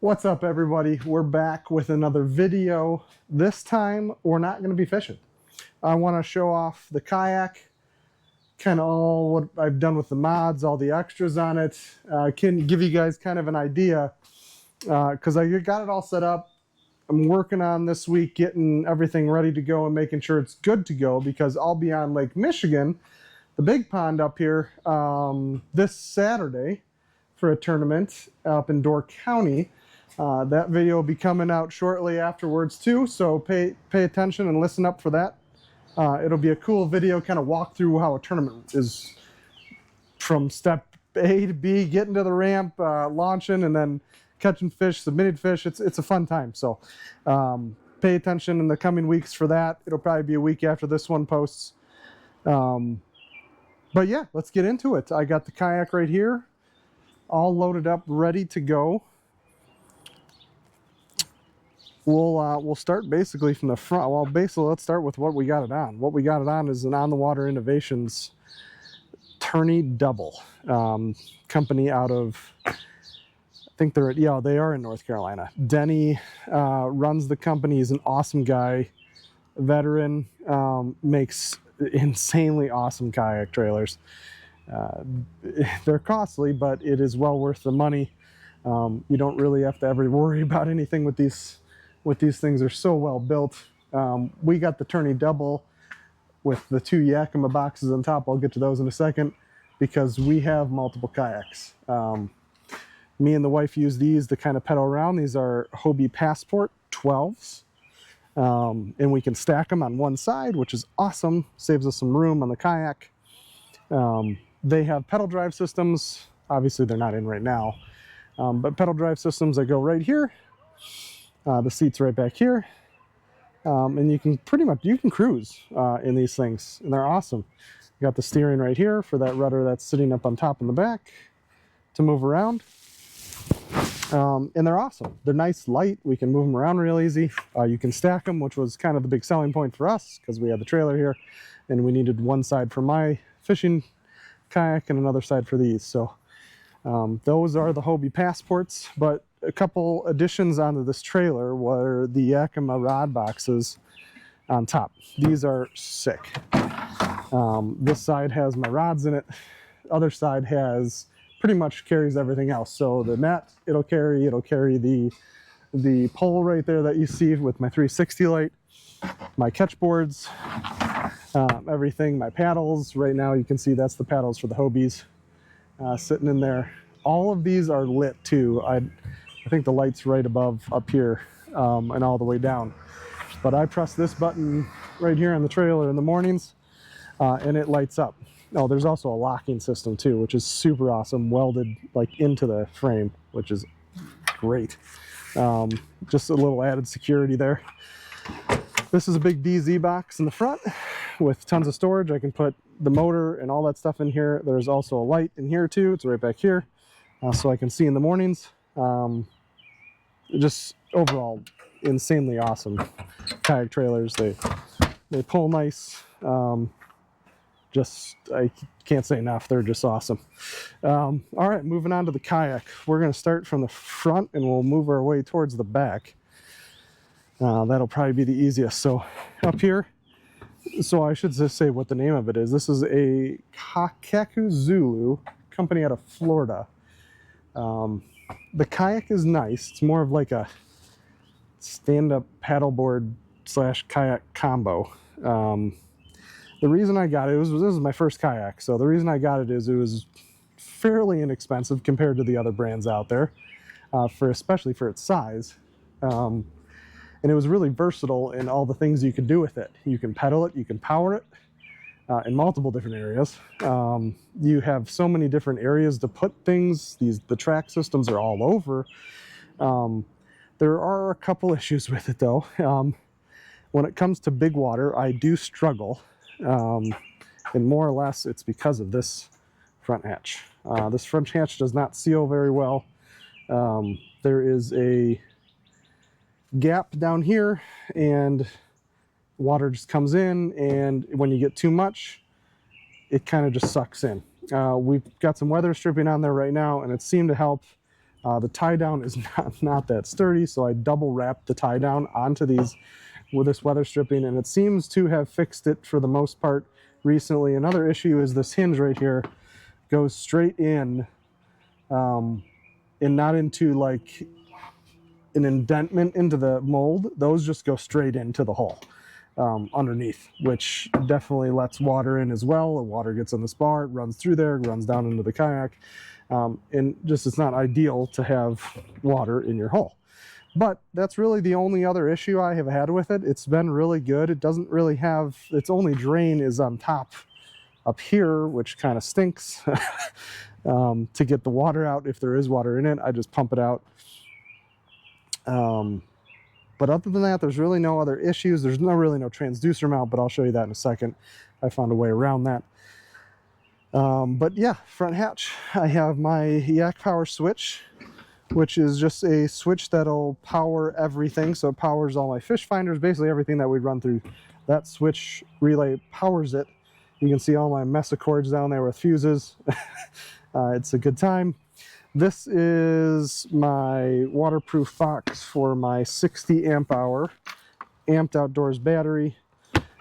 What's up, everybody? We're back with another video. This time we're not going to be fishing. I want to show off the kayak, kind of all what I've done with the mods, all the extras on it. I can give you guys kind of an idea because I got it all set up. I'm working on this week getting everything ready to go and making sure it's good to go, because I'll be on Lake Michigan, the big pond up here, this Saturday for a tournament up in Door County. That video will be coming out shortly afterwards too, so pay attention and listen up for that. It'll be a cool video, kind of walk through how a tournament is from step A to B, getting to the ramp, launching, and then catching fish, submitted fish. It's a fun time, so pay attention in the coming weeks for that. It'll probably be a week after this one posts. But yeah, let's get into it. I got the kayak right here, all loaded up, ready to go. We'll start basically from the front. Well, basically, let's start with what we got it on. What we got it on is an On the Water Innovations Tourney Double, company out of, I think they are in North Carolina. Denny runs the company. He's an awesome guy, veteran, makes insanely awesome kayak trailers. They're costly, but it is well worth the money. You don't really have to ever worry about anything with these. These things are so well built. We got the Tourney Double with the 2 Yakima boxes on top. I'll get to those in a second, because we have multiple kayaks. Me and the wife use these to kind of pedal around. These are Hobie Passport 12s, and we can stack them on one side, which is awesome. Saves us some room on the kayak. They have pedal drive systems. Obviously they're not in right now, but pedal drive systems that go right here. The seat's right back here, and you can cruise in these things, and they're awesome. You got the steering right here for that rudder that's sitting up on top in the back to move around, and they're awesome. They're nice, light. We can move them around real easy. You can stack them, which was kind of the big selling point for us, because we had the trailer here, and we needed one side for my fishing kayak and another side for these. So those are the Hobie Passports, but a couple additions onto this trailer were the Yakima rod boxes on top. These are sick. This side has my rods in it. Other side has pretty much carries everything else. So the net, it'll carry the pole right there that you see with my 360 light, my catch boards, everything, my paddles. Right now you can see that's the paddles for the Hobies sitting in there. All of these are lit too. I think the light's right above up here, and all the way down. But I press this button right here on the trailer in the mornings, and it lights up. Oh, there's also a locking system too, which is super awesome, welded like into the frame, which is great. Just a little added security there. This is a big DZ box in the front with tons of storage. I can put the motor and all that stuff in here. There's also a light in here too. It's right back here, so I can see in the mornings. Just overall insanely awesome kayak trailers. They pull nice. I can't say enough. They're just awesome. All right, moving on to the kayak. We're going to start from the front and we'll move our way towards the back. That'll probably be the easiest. So up here, so I should just say what the name of it is. This is a Kayak Zulu company out of Florida. The kayak is nice. It's more of like a stand-up paddleboard / kayak combo. The reason I got it was this is my first kayak, so the reason I got it is it was fairly inexpensive compared to the other brands out there, especially for its size, and it was really versatile in all the things you could do with it. You can pedal it, you can power it in multiple different areas. You have so many different areas to put things. The track systems are all over. There are a couple issues with it though. When it comes to big water, I do struggle. And more or less it's because of this front hatch. This front hatch does not seal very well. There is a gap down here and water just comes in, and when you get too much, it kind of just sucks in. We've got some weather stripping on there right now, and it seemed to help. The tie down is not that sturdy, so I double wrapped the tie down onto these with this weather stripping, and it seems to have fixed it for the most part recently. Another issue is this hinge right here goes straight in, and not into like an indentation into the mold. Those just go straight into the hull underneath, which definitely lets water in as well. The water gets on this bar, it runs through there, runs down into the kayak, and just it's not ideal to have water in your hull. But that's really the only other issue I have had with it. It's been really good. It doesn't really have, its only drain is on top up here, which kind of stinks. To get the water out, if there is water in it, I just pump it out. But other than that, there's really no other issues. There's really no transducer mount, but I'll show you that in a second. I found a way around that. But yeah, front hatch, I have my Yak power switch, which is just a switch that'll power everything. So it powers all my fish finders, basically everything that we run through. That switch relay powers it. You can see all my mess of cords down there with fuses. It's a good time. This is my waterproof box for my 60 amp hour amped outdoors battery.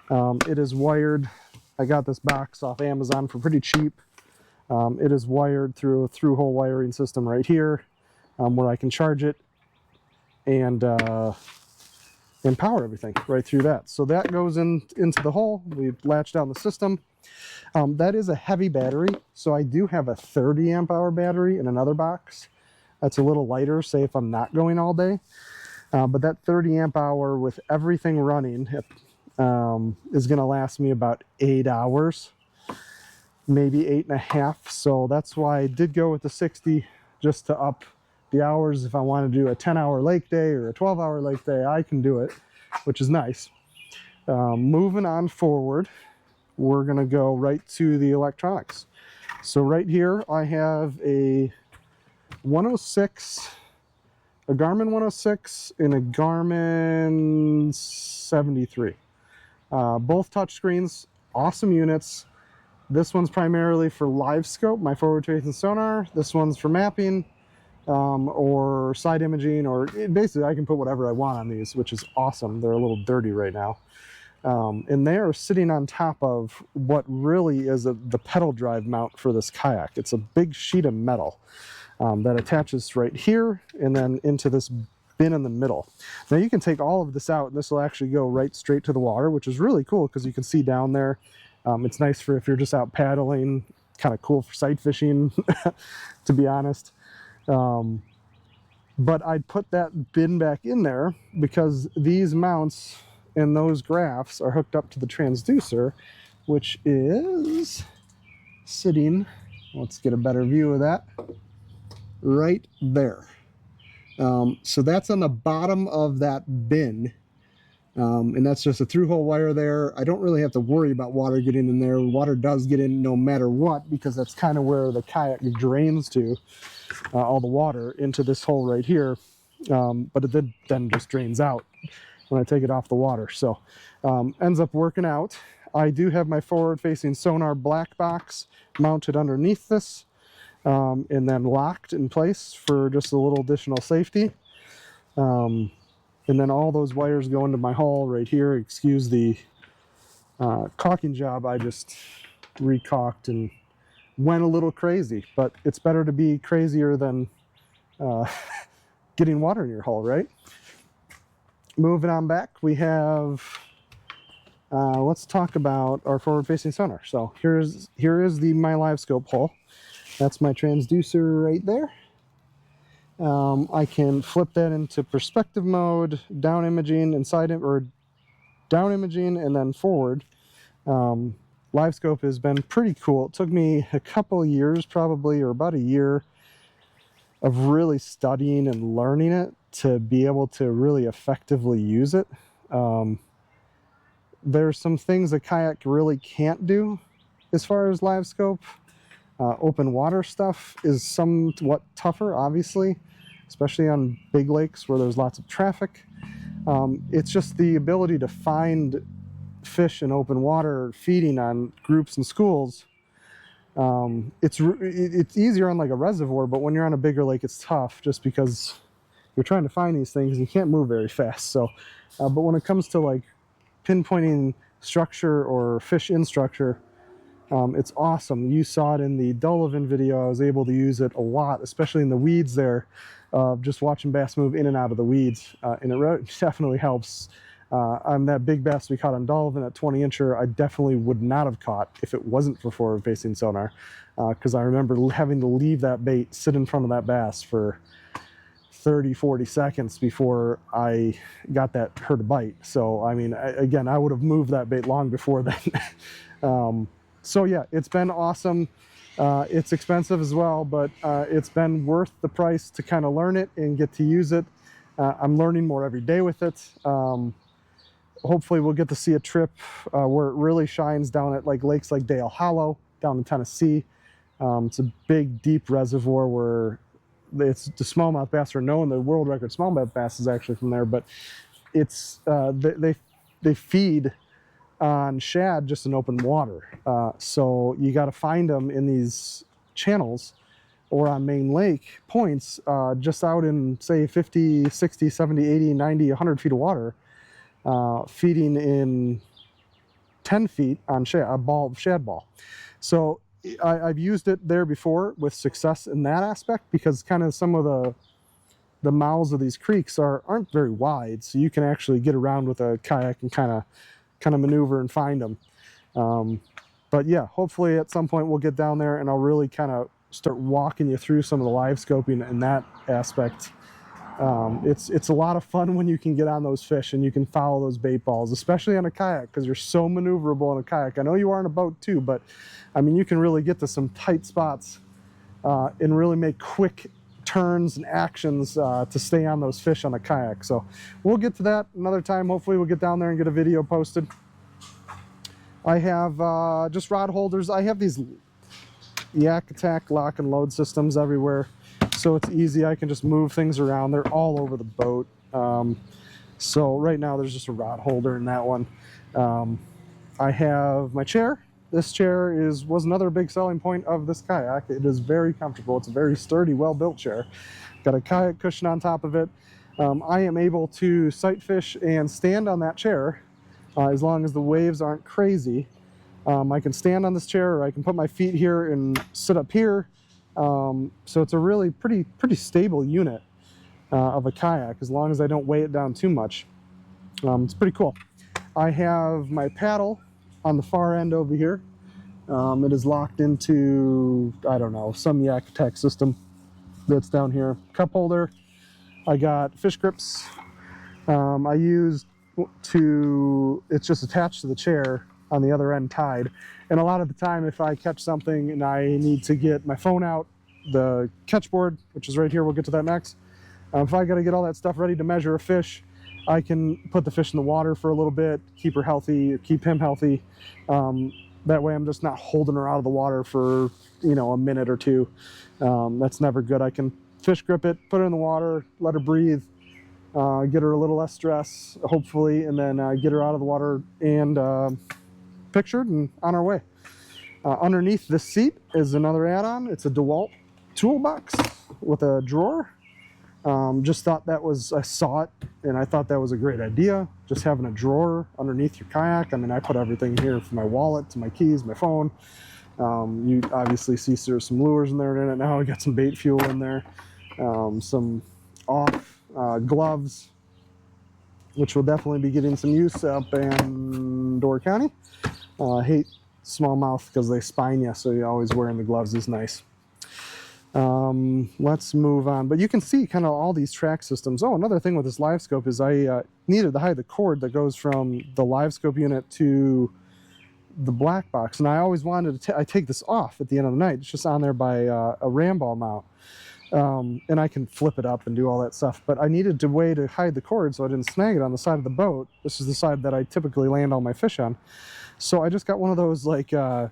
It is wired. I got this box off Amazon for pretty cheap. It is wired through a through-hole wiring system right here, where I can charge it and power everything right through that. So that goes into the hole. We've latched down the system. That is a heavy battery, so I do have a 30 amp hour battery in another box. That's a little lighter, say if I'm not going all day. But that 30 amp hour with everything running is going to last me about 8 hours, maybe 8.5. So that's why I did go with the 60, just to up the hours. If I want to do a 10-hour lake day or a 12-hour lake day, I can do it, which is nice. Moving on forward, we're going to go right to the electronics. So right here I have a 106, a Garmin 106 and a Garmin 73. Both touchscreens, awesome units. This one's primarily for live scope, my forward-facing sonar. This one's for mapping, or side imaging, or basically I can put whatever I want on these, which is awesome. They're a little dirty right now. And they are sitting on top of what really is the pedal drive mount for this kayak. It's a big sheet of metal that attaches right here and then into this bin in the middle. Now you can take all of this out and this will actually go right straight to the water, which is really cool because you can see down there. It's nice for if you're just out paddling, kind of cool for sight fishing, to be honest. But I'd put that bin back in there because these mounts and those graphs are hooked up to the transducer, which is sitting, let's get a better view of that, right there. So that's on the bottom of that bin, and that's just a through-hole wire there. I don't really have to worry about water getting in there. Water does get in no matter what, because that's kind of where the kayak drains to, all the water into this hole right here, but it then just drains out when I take it off the water. So ends up working out. I do have my forward-facing sonar black box mounted underneath this, and then locked in place for just a little additional safety. And then all those wires go into my hull right here. Excuse the caulking job. I just recaulked and went a little crazy, but it's better to be crazier than getting water in your hull, right? Moving on back, we have, let's talk about our forward-facing sonar. So here is my live scope hull. That's my transducer right there. I can flip that into perspective mode, down imaging, or down imaging, and then forward. Live scope has been pretty cool. It took me a couple years, probably, or about a year, of really studying and learning it to be able to really effectively use it. There's some things a kayak really can't do as far as live scope. Open water stuff is somewhat tougher, obviously, especially on big lakes where there's lots of traffic. It's just the ability to find fish in open water feeding on groups and schools It's easier on like a reservoir, but when you're on a bigger lake, it's tough just because you're trying to find these things and you can't move very fast. So, but when it comes to like pinpointing structure or fish in structure, it's awesome. You saw it in the Dullivan video. I was able to use it a lot, especially in the weeds there, just watching bass move in and out of the weeds. And it definitely helps. On that big bass we caught on Dullivan at 20-incher, I definitely would not have caught if it wasn't for forward-facing sonar, because I remember having to leave that bait sit in front of that bass for 30-40 seconds before I got that her to bite. So I mean, again, I would have moved that bait long before then. So yeah, it's been awesome. It's expensive as well, but it's been worth the price to kind of learn it and get to use it. I'm learning more every day with it. Hopefully we'll get to see a trip where it really shines down at like lakes like Dale Hollow down in Tennessee. It's a big, deep reservoir where the smallmouth bass are known. The world record smallmouth bass is actually from there, but it's they feed on shad just in open water. So you got to find them in these channels or on main lake points, just out in say 50, 60, 70, 80, 90, 100 feet of water, feeding in 10 feet on shad ball. So I've used it there before with success in that aspect, because kind of some of the mouths of these creeks aren't very wide, so you can actually get around with a kayak and kind of maneuver and find them. But yeah, hopefully at some point we'll get down there and I'll really kind of start walking you through some of the live scoping in that aspect. It's a lot of fun when you can get on those fish and you can follow those bait balls, especially on a kayak, because you're so maneuverable on a kayak. I know you are on a boat too, but I mean, you can really get to some tight spots and really make quick turns and actions to stay on those fish on a kayak. So we'll get to that another time. Hopefully we'll get down there and get a video posted. I have just rod holders. I have these Yak Attack lock and load systems everywhere, so it's easy. I can just move things around. They're all over the boat. So right now there's just a rod holder in that one. I have my chair. This chair was another big selling point of this kayak. It is very comfortable. It's a very sturdy, well-built chair. Got a kayak cushion on top of it. I am able to sight fish and stand on that chair as long as the waves aren't crazy. I can stand on this chair, or I can put my feet here and sit up here. So it's a really pretty stable unit of a kayak, as long as I don't weigh it down too much. It's pretty cool. I have my paddle on the far end over here. It is locked into, I don't know, some Yak Attack system that's down here. Cup holder. I got fish grips. It's just attached to the chair on the other end, tied. And a lot of the time, if I catch something and I need to get my phone out, the catch board, which is right here, we'll get to that next. If I got to get all that stuff ready to measure a fish, I can put the fish in the water for a little bit, keep her healthy, keep him healthy. That way I'm just not holding her out of the water for, a minute or two. That's never good. I can fish grip it, put her in the water, let her breathe, get her a little less stress, hopefully, and then get her out of the water and pictured and on our way. Underneath this seat is another add-on. It's a DeWalt toolbox with a drawer. Just thought I saw it and I thought that was a great idea. Just having a drawer underneath your kayak. I mean, I put everything here from my wallet to my keys, my phone. You obviously see there's some lures in there in it now. I got some bait fuel in there, some off gloves, which will definitely be getting some use up in Door County. I hate smallmouth because they spine you, so you're always wearing the gloves is nice. Let's move on. But you can see kind of all these track systems. Oh, another thing with this live scope is I needed to hide the cord that goes from the live scope unit to the black box, and I always wanted to I take this off at the end of the night. It's just on there by a Ramball mount, and I can flip it up and do all that stuff, but I needed a way to hide the cord so I didn't snag it on the side of the boat. This is the side that I typically land all my fish on, so I just got one of those, like I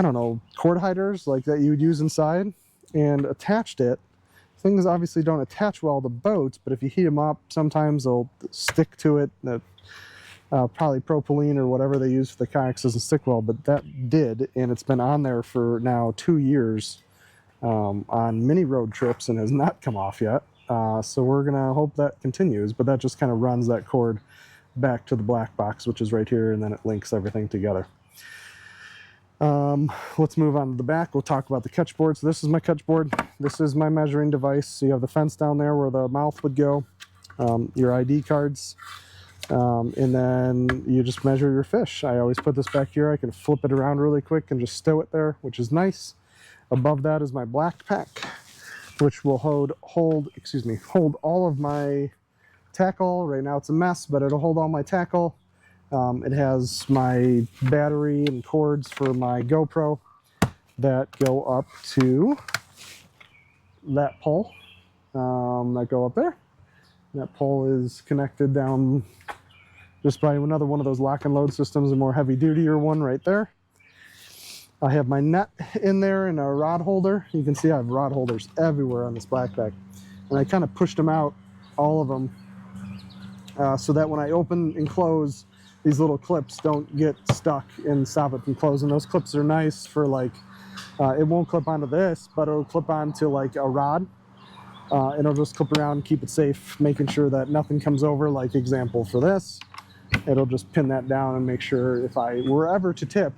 don't know, cord hiders like that you would use inside, and attached it. Things obviously don't attach well to boats, but if you heat them up, sometimes they'll stick to it. Probably propylene or whatever they use for the kayaks doesn't stick well, but that did, and it's been on there for now 2 years on many road trips and has not come off yet. So we're gonna hope that continues, but that just kind of runs that cord back to the black box, which is right here, and then it links everything together. Let's move on to the back. We'll talk about the catch board. So this is my catch board. This is my measuring device. So you have the fence down there where the mouth would go, your ID cards, and then you just measure your fish. I always put this back here. I can flip it around really quick and just stow it there, which is nice. Above that is my black pack, which will hold all of my tackle. Right now it's a mess, but it'll hold all my tackle. It has my battery and cords for my GoPro that go up to that pole, that go up there. That pole is connected down just by another one of those lock and load systems, a more heavy dutier one right there. I have my net in there and a rod holder. You can see I have rod holders everywhere on this backpack, and I kind of pushed them out, all of them, so that when I open and close, these little clips don't get stuck and stop it from closing. Those clips are nice for like, it won't clip onto this, but it'll clip onto like a rod. And it'll just clip around and keep it safe, making sure that nothing comes over. Like example for this, it'll just pin that down and make sure if I were ever to tip,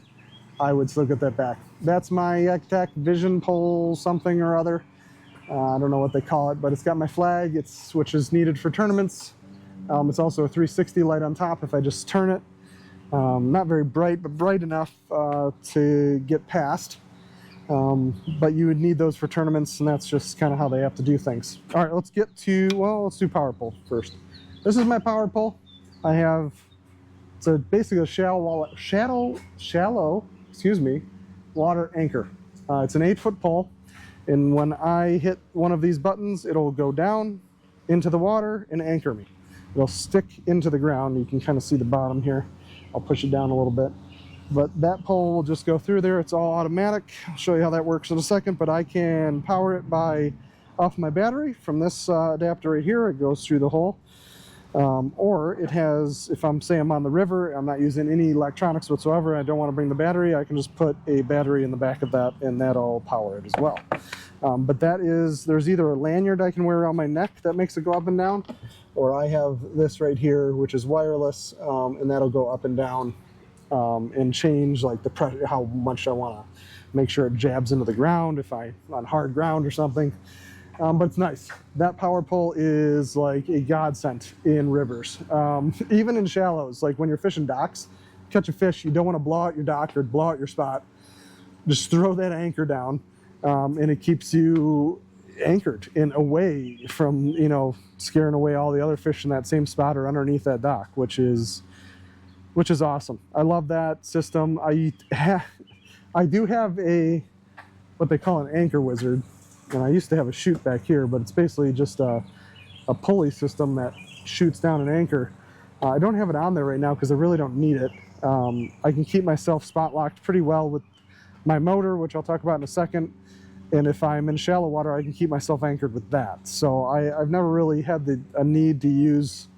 I would still get that back. That's my Yak Vision pole something or other. I don't know what they call it, but it's got my flag, which is needed for tournaments. It's also a 360 light on top if I just turn it. Not very bright, but bright enough to get past. But you would need those for tournaments, and that's just kind of how they have to do things. All right, let's get to, well, let's do power pole first. This is my power pole. I have, it's basically a shallow, water anchor. It's an 8-foot pole, and when I hit one of these buttons, it'll go down into the water and anchor me. It'll stick into the ground. You can kind of see the bottom here. I'll push it down a little bit. But that pole will just go through there. It's all automatic. I'll show you how that works in a second, but I can power it by off my battery from this adapter right here. It goes through the hole. Or it has, if I'm on the river, I'm not using any electronics whatsoever, I don't want to bring the battery, I can just put a battery in the back of that and that'll power it as well. But there's either a lanyard I can wear around my neck that makes it go up and down, or I have this right here, which is wireless, and that'll go up and down and change like the pressure, how much I want to make sure it jabs into the ground if I'm on hard ground or something. But it's nice. That power pole is like a godsend in rivers, even in shallows. Like when you're fishing docks, catch a fish, you don't want to blow out your dock or blow out your spot. Just throw that anchor down, and it keeps you anchored and away from, scaring away all the other fish in that same spot or underneath that dock, which is awesome. I love that system. I do have what they call an anchor wizard. And I used to have a chute back here, but it's basically just a pulley system that shoots down an anchor. I don't have it on there right now because I really don't need it. I can keep myself spot locked pretty well with my motor, which I'll talk about in a second. And if I'm in shallow water, I can keep myself anchored with that. So I've never really had a need to use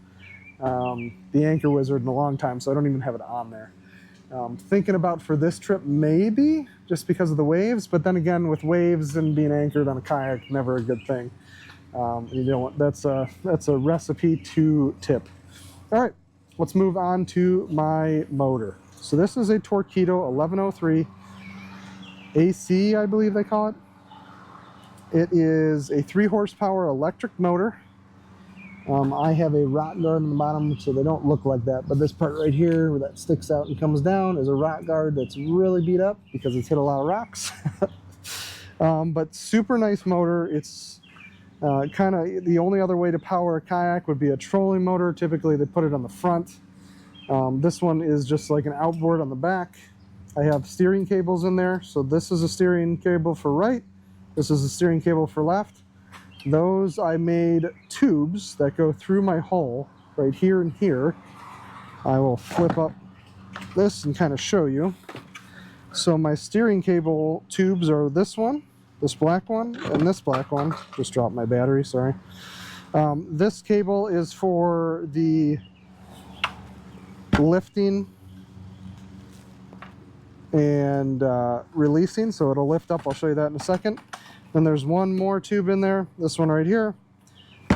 the anchor wizard in a long time, so I don't even have it on there. Thinking about for this trip, maybe, just because of the waves, but then again, with waves and being anchored on a kayak, never a good thing. That's a recipe to tip. All right, let's move on to my motor. So this is a Torqeedo 1103 AC, I believe they call it. It is a 3 horsepower electric motor. I have a rock guard on the bottom, so they don't look like that. But this part right here, where that sticks out and comes down, is a rock guard that's really beat up because it's hit a lot of rocks. But super nice motor. It's kind of the only other way to power a kayak would be a trolling motor. Typically, they put it on the front. This one is just like an outboard on the back. I have steering cables in there. So this is a steering cable for right. This is a steering cable for left. Those I made tubes that go through my hull right here and here. I will flip up this and kind of show you. So my steering cable tubes are this one, this black one, and this black one. Just dropped my battery, sorry. This cable is for the lifting and releasing, so it'll lift up. I'll show you that in a second. Then there's one more tube in there, this one right here.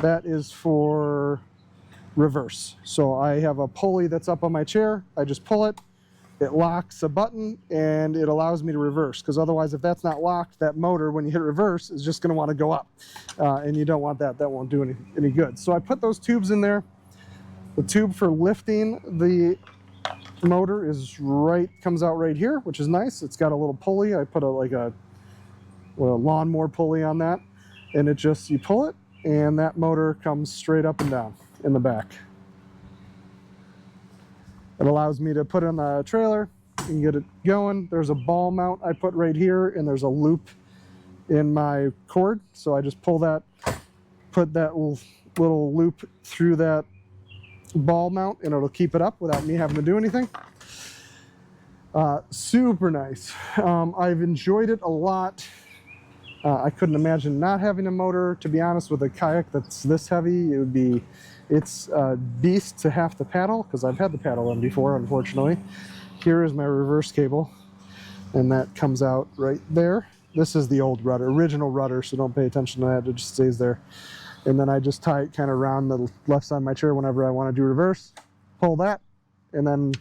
That is for reverse. So I have a pulley that's up on my chair. I just pull it, it locks a button, and it allows me to reverse, because otherwise if that's not locked, that motor, when you hit reverse, is just going to want to go up, and you don't want that. That won't do any good. So I put those tubes in there. The tube for lifting the motor is comes out right here, which is nice. It's got a little pulley. I put a lawnmower pulley on that, and it just, you pull it and that motor comes straight up and down in the back. It allows me to put it on the trailer and get it going. There's a ball mount I put right here, and there's a loop in my cord, so I just pull that, put that little loop through that ball mount, and it'll keep it up without me having to do anything. Super nice. I've enjoyed it a lot. I couldn't imagine not having a motor, to be honest. With a kayak that's this heavy, it's a beast to have to paddle, because I've had to paddle them before, unfortunately. Here is my reverse cable, and that comes out right there. This is the old rudder, original rudder, so don't pay attention to that. It just stays there. And then I just tie it kind of around the left side of my chair whenever I want to do reverse. Pull that, and then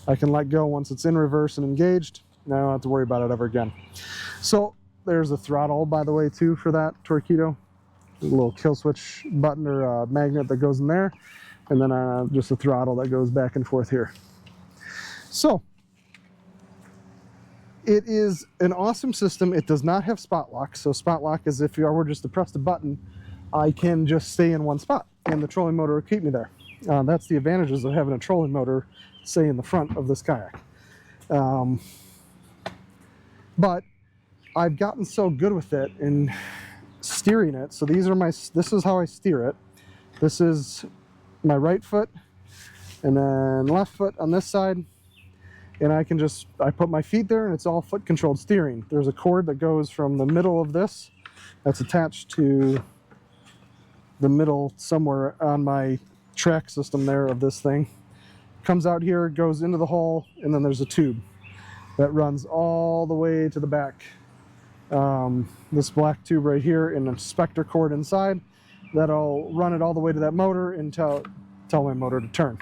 I can let go once it's in reverse and engaged, and I don't have to worry about it ever again. So there's a throttle, by the way, too, for that Torqeedo. A little kill switch button or a magnet that goes in there, and then just a throttle that goes back and forth here. So it is an awesome system. It does not have spot lock. So spot lock is if I were just to press the button, I can just stay in one spot, and the trolling motor will keep me there. That's the advantages of having a trolling motor, say, in the front of this kayak. But I've gotten so good with it in steering it. So this is how I steer it. This is my right foot, and then left foot on this side. And I put my feet there, and it's all foot controlled steering. There's a cord that goes from the middle of this, that's attached to the middle somewhere on my track system there of this thing. Comes out here, goes into the hole, and then there's a tube that runs all the way to the back. This black tube right here, and a spectre cord inside that'll run it all the way to that motor and tell my motor to turn.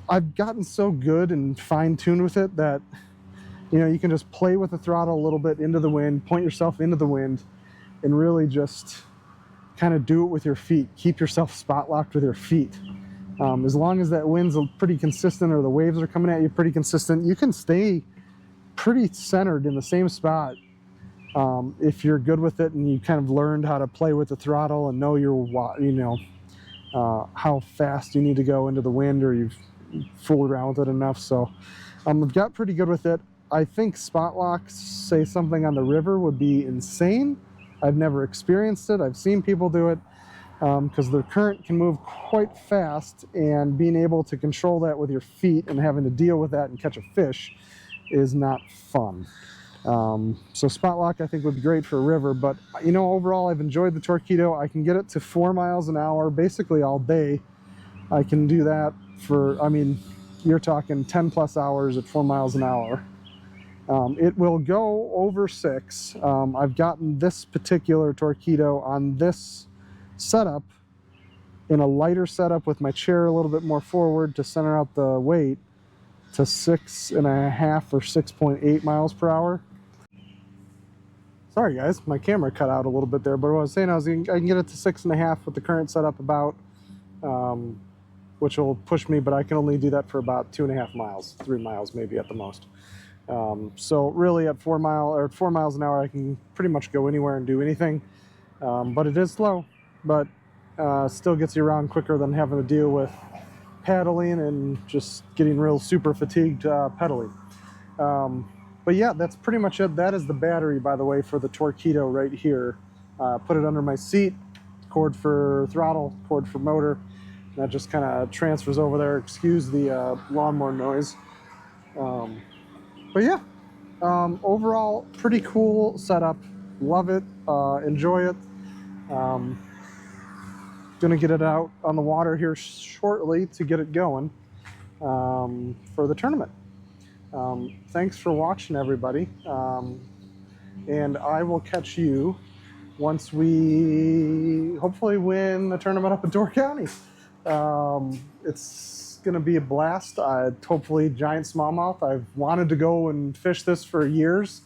I've gotten so good and fine-tuned with it that, you know, you can just play with the throttle a little bit into the wind, point yourself into the wind, and really just kind of do it with your feet. Keep yourself spot locked with your feet. As long as that wind's pretty consistent, or the waves are coming at you pretty consistent, you can stay pretty centered in the same spot if you're good with it and you kind of learned how to play with the throttle and know how fast you need to go into the wind, or you've fooled around with it enough. So I've got pretty good with it. I think spot locks, say something on the river, would be insane. I've never experienced it. I've seen people do it, because the current can move quite fast, and being able to control that with your feet and having to deal with that and catch a fish is not fun. So spot lock, I think, would be great for a river. But, you know, overall, I've enjoyed the Torqeedo. I can get it to 4 miles an hour basically all day. I can do that for, I mean, you're talking 10 plus hours at 4 miles an hour. It will go over 6. I've gotten this particular Torqeedo on this setup in a lighter setup with my chair a little bit more forward to center out the weight, to 6.5 or 6.8 miles per hour. Sorry guys, my camera cut out a little bit there, but what I was saying, I can get it to 6.5 with the current setup about, which will push me, but I can only do that for about 2.5 miles, 3 miles maybe at the most. So really at 4 miles an hour, I can pretty much go anywhere and do anything. But it is slow, but still gets you around quicker than having to deal with paddling and just getting real super fatigued pedaling. But yeah, that's pretty much it. That is the battery, by the way, for the Torqeedo right here. Put it under my seat, cord for throttle, cord for motor. That just kind of transfers over there. Excuse the lawnmower noise. But yeah, overall, pretty cool setup. Love it, enjoy it. Gonna get it out on the water here shortly to get it going. for the tournament. Thanks for watching, everybody. And I will catch you once we hopefully win the tournament up in Door County. It's going to be a blast. Hopefully giant smallmouth. I've wanted to go and fish this for years.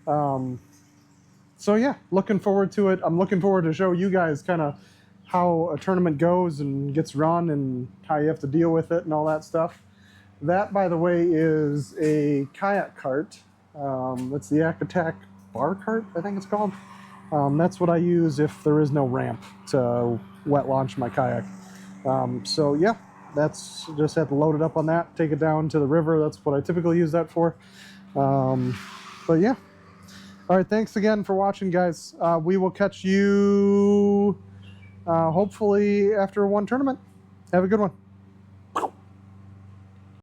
So yeah, looking forward to it. I'm looking forward to show you guys kind of how a tournament goes and gets run and how you have to deal with it and all that stuff. That, by the way, is a kayak cart. It's the Attack bar cart, I think it's called. That's what I use if there is no ramp to wet launch my kayak. So yeah, that's just have to load it up on that, take it down to the river. That's what I typically use that for. But yeah. All right, thanks again for watching, guys. We will catch you hopefully after one tournament. Have a good one.